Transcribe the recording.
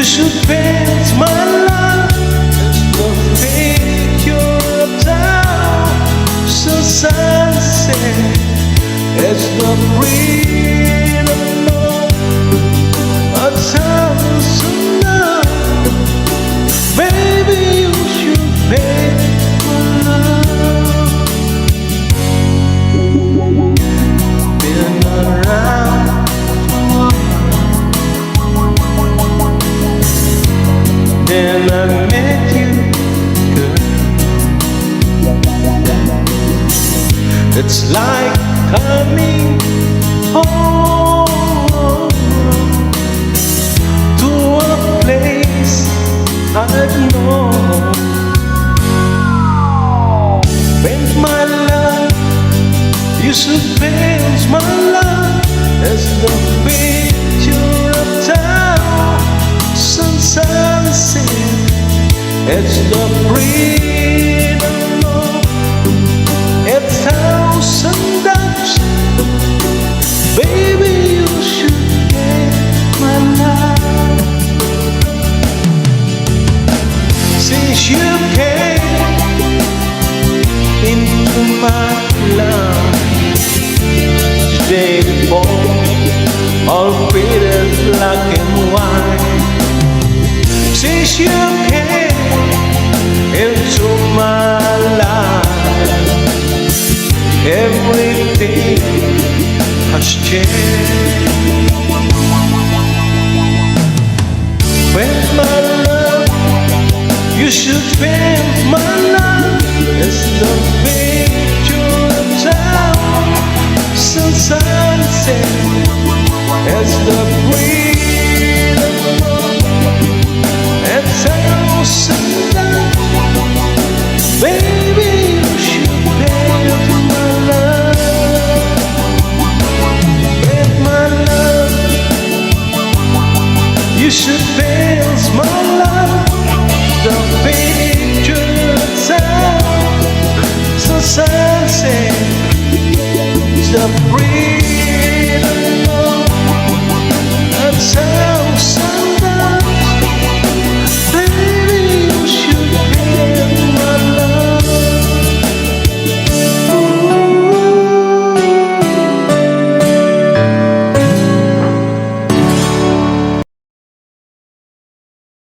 should paint my love as the picture of town. So sunset as the freedom of a town. So now, baby, you should paint my love. Been around, then I met you, girl. It's like coming home to a place I've known. Paint my love, you should paint my love as the picture of town. Sunset, it's the freedom of a thousand doves. Baby, you should get my love. Since you came into my life, today before all faded black and white. Since you came into my life, everything has changed. Paint my love, you should paint my love as the picture of town. Sunset as the freedom and thousand doves. Baby, you should paint my love. Paint my love, you should paint my love. The picture of town. So sunset, the breeze.